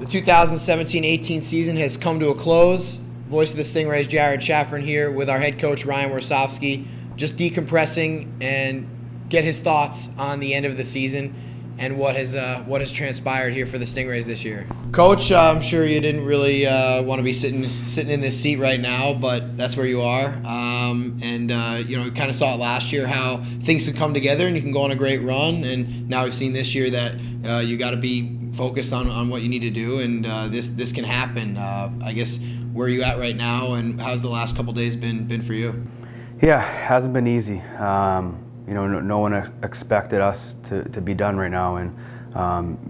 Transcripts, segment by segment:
The 2017-18 season has come to a close. Voice of the Stingrays, Jared Shafran here with our head coach, Ryan Warsofsky, just decompressing and get his thoughts on the end of the season and what has transpired here for the Stingrays this year. Coach, I'm sure you didn't really want to be sitting in this seat right now, but that's where you are. You know, we kind of saw it last year how things can come together and you can go on a great run. And now we've seen this year that you got to be focused on what you need to do, and this can happen. I guess, where are you at right now, and how's the last couple days been for you? Yeah, it hasn't been easy. You know, no one expected us to be done right now, and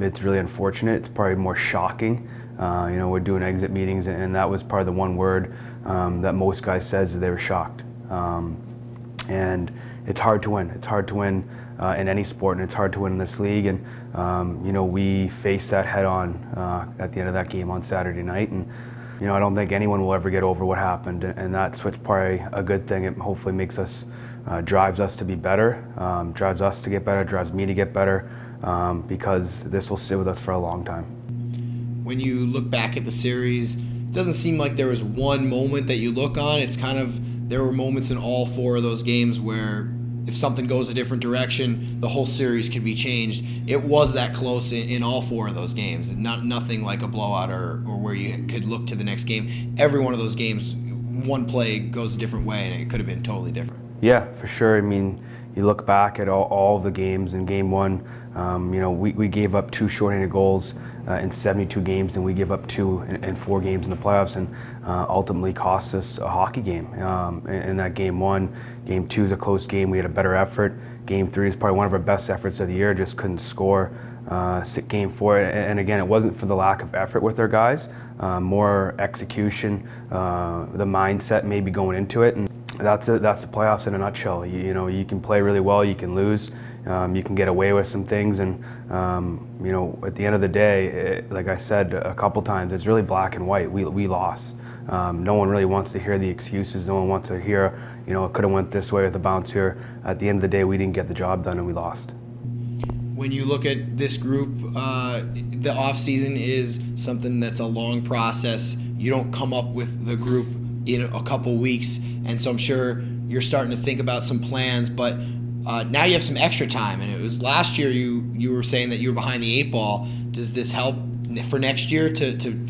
it's really unfortunate. It's probably more shocking. You know, we're doing exit meetings, and that was probably the one word that most guys said, that they were shocked. And it's hard to win. It's hard to win in any sport, and it's hard to win in this league. And you know, we faced that head on at the end of that game on Saturday night. And you know, I don't think anyone will ever get over what happened, and that's what's probably a good thing. It hopefully makes us, drives us to be better, drives us to get better, drives me to get better, because this will sit with us for a long time. When you look back at the series, it doesn't seem like there was one moment that you look on. It's kind of, there were moments in all four of those games where if something goes a different direction, the whole series could be changed. It was that close in all four of those games. Nothing like a blowout or where you could look to the next game. Every one of those games, one play goes a different way, and it could have been totally different. Yeah, for sure. I mean, you look back at all the games. In game one, you know, we gave up 2 shorthanded goals in 72 games, and we give up 2 in 4 games in the playoffs, and ultimately cost us a hockey game. In that game one, game 2 is a close game. We had a better effort. Game 3 is probably one of our best efforts of the year. Just couldn't score. Game 4, and again, it wasn't for the lack of effort with our guys. More execution, the mindset maybe going into it, and that's the playoffs in a nutshell. You know, you can play really well, you can lose, you can get away with some things, and you know, at the end of the day, like I said a couple times, it's really black and white. We lost. No one really wants to hear the excuses. No one wants to hear, you know, it could have went this way with the bounce here. At the end of the day, we didn't get the job done, and we lost. When you look at this group, the offseason is something that's a long process. You don't come up with the group in a couple weeks, and so I'm sure you're starting to think about some plans, but now you have some extra time, and it was last year you were saying that you were behind the 8 ball. Does this help for next year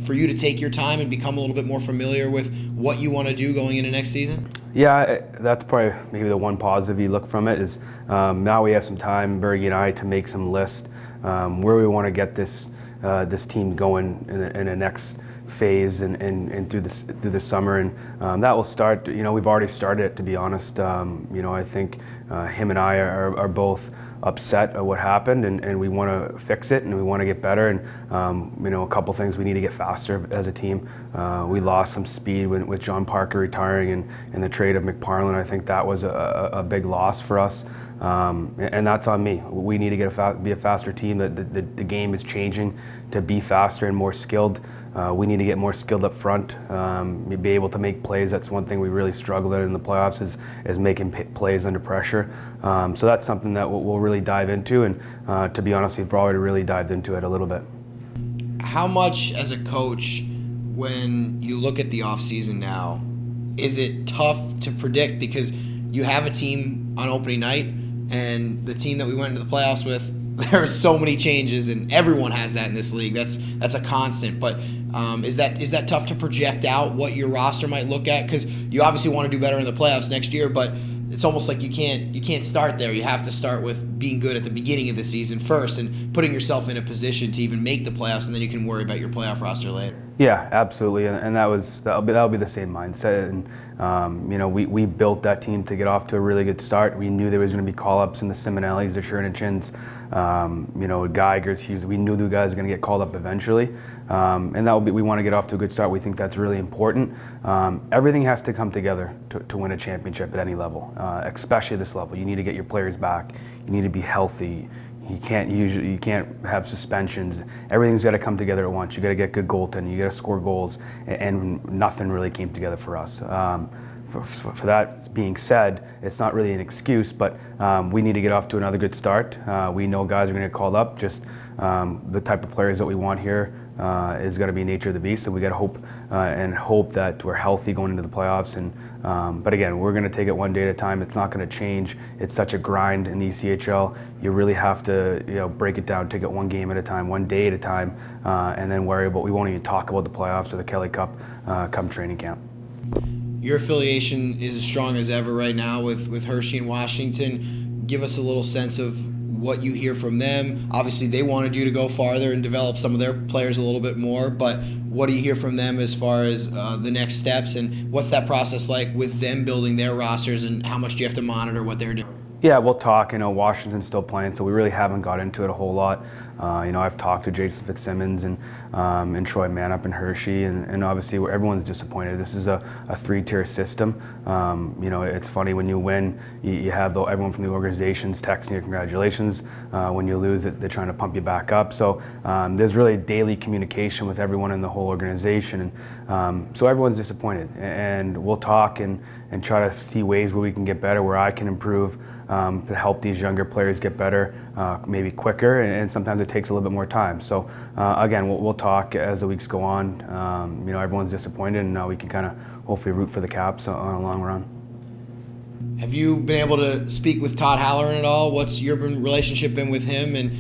for you to take your time and become a little bit more familiar with what you want to do going into next season? Yeah, that's probably maybe the one positive you look from it is now we have some time, Bergie and I, to make some lists where we want to get this team going in the next phase and through the summer, and that will start. You know, we've already started it, to be honest. You know, I think him and I are both upset at what happened, and we want to fix it, and we want to get better. And you know, a couple things: we need to get faster as a team. We lost some speed with John Parker retiring and the trade of McParland. I think that was a big loss for us. And that's on me. We need to be a faster team. The game is changing to be faster and more skilled. We need to get more skilled up front, be able to make plays. That's one thing we really struggled at in the playoffs is making plays under pressure. So that's something that we'll really dive into, and to be honest, we've already really dived into it a little bit. How much, as a coach, when you look at the offseason now, is it tough to predict, because you have a team on opening night, and the team that we went into the playoffs with, there are so many changes, and everyone has that in this league. That's a constant. But is that tough to project out what your roster might look at? Because you obviously want to do better in the playoffs next year, but it's almost like you can't start there. You have to start with being good at the beginning of the season first, and putting yourself in a position to even make the playoffs, and then you can worry about your playoff roster later. Yeah, absolutely, and that'll be the same mindset. And you know, we built that team to get off to a really good start. We knew there was going to be call-ups in the Simonellis, the Chernichins, you know, Geigers, Hughes. We knew the guys were going to get called up eventually, and we want to get off to a good start. We think that's really important. Everything has to come together to win a championship at any level, especially this level. You need to get your players back. You need to be healthy. You can't have suspensions. Everything's got to come together at once. You got to get good goaltending. You got to score goals, and nothing really came together for us. For that being said, it's not really an excuse, but we need to get off to another good start. We know guys are going to get called up. Just the type of players that we want here is going to be nature of the beast. So we got to hope that we're healthy going into the playoffs. But again, we're going to take it one day at a time. It's not going to change. It's such a grind in the ECHL. You really have to break it down, take it one game at a time, one day at a time, and then worry about. We won't even talk about the playoffs or the Kelly Cup come training camp. Your affiliation is as strong as ever right now with Hershey and Washington. Give us a little sense of what you hear from them. Obviously, they wanted you to go farther and develop some of their players a little bit more, but what do you hear from them as far as the next steps, and what's that process like with them building their rosters, and how much do you have to monitor what they're doing? Yeah, we'll talk. Washington's still playing, so we really haven't got into it a whole lot. I've talked to Jason Fitzsimmons and Troy Manup and Hershey, and obviously everyone's disappointed. This is a three-tier system. It's funny when you win, you have everyone from the organizations texting you congratulations. When you lose, they're trying to pump you back up. So there's really daily communication with everyone in the whole organization, and so everyone's disappointed. And we'll talk and try to see ways where we can get better, where I can improve to help these younger players get better, maybe quicker, and sometimes it takes a little bit more time. So again, we'll talk as the weeks go on. Everyone's disappointed, and now we can kind of hopefully root for the Caps on a long run. Have you been able to speak with Todd Reirden at all? What's your relationship been with him? And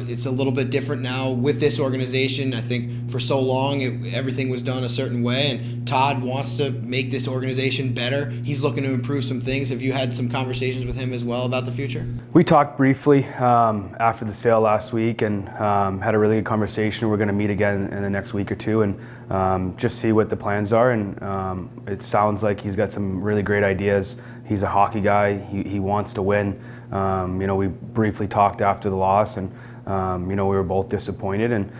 it's a little bit different now with this organization. I think for so long everything was done a certain way, and Todd wants to make this organization better. He's looking to improve some things. Have you had some conversations with him as well about the future? We talked briefly after the sale last week, and had a really good conversation. We're going to meet again in the next week or two and just see what the plans are. And it sounds like he's got some really great ideas. He's a hockey guy. He wants to win. We briefly talked after the loss, and we were both disappointed. And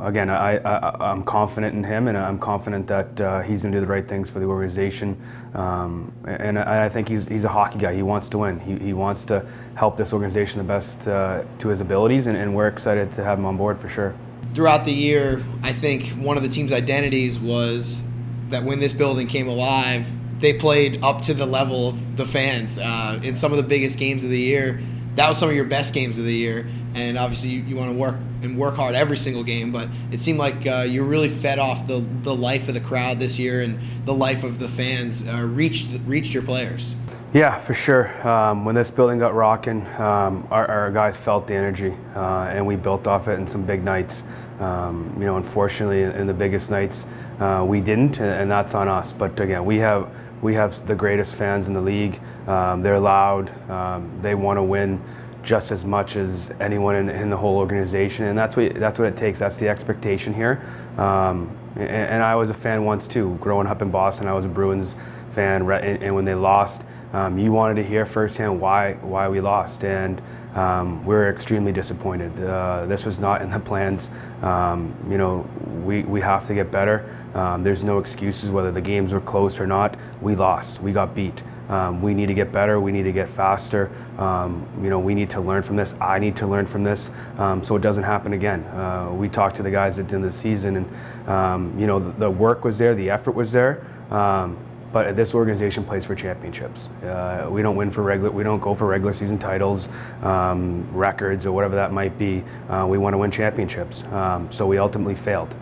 again, I'm confident in him, and I'm confident that he's going to do the right things for the organization. And I think he's a hockey guy. He wants to win. He wants to help this organization the best to his abilities, and we're excited to have him on board for sure. Throughout the year, I think one of the team's identities was that when this building came alive, they played up to the level of the fans in some of the biggest games of the year. That was some of your best games of the year, and obviously you want to work hard every single game, but it seemed like you really fed off the life of the crowd this year, and the life of the fans reached your players. Yeah, for sure. When this building got rocking, our guys felt the energy, and we built off it in some big nights. Unfortunately, in the biggest nights, we didn't, and that's on us. But again, we have the greatest fans in the league. They're loud. They want to win just as much as anyone in the whole organization, and that's what it takes. That's the expectation here. And I was a fan once too. Growing up in Boston, I was a Bruins fan, and when they lost, you wanted to hear firsthand why we lost, and we were extremely disappointed. This was not in the plans. We have to get better. There's no excuses whether the games were close or not. We lost. We got beat. We need to get better. We need to get faster. We need to learn from this. I need to learn from this so it doesn't happen again. We talked to the guys at the end of the season, and the work was there, the effort was there. But this organization plays for championships. We don't go for regular season titles, records, or whatever that might be. We want to win championships. So we ultimately failed.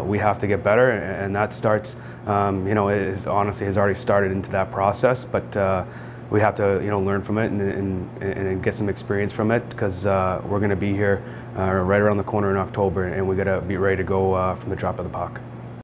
We have to get better, and that starts. Honestly has already started into that process. But we have to learn from it and get some experience from it, because we're going to be here right around the corner in October, and we got to be ready to go from the drop of the puck.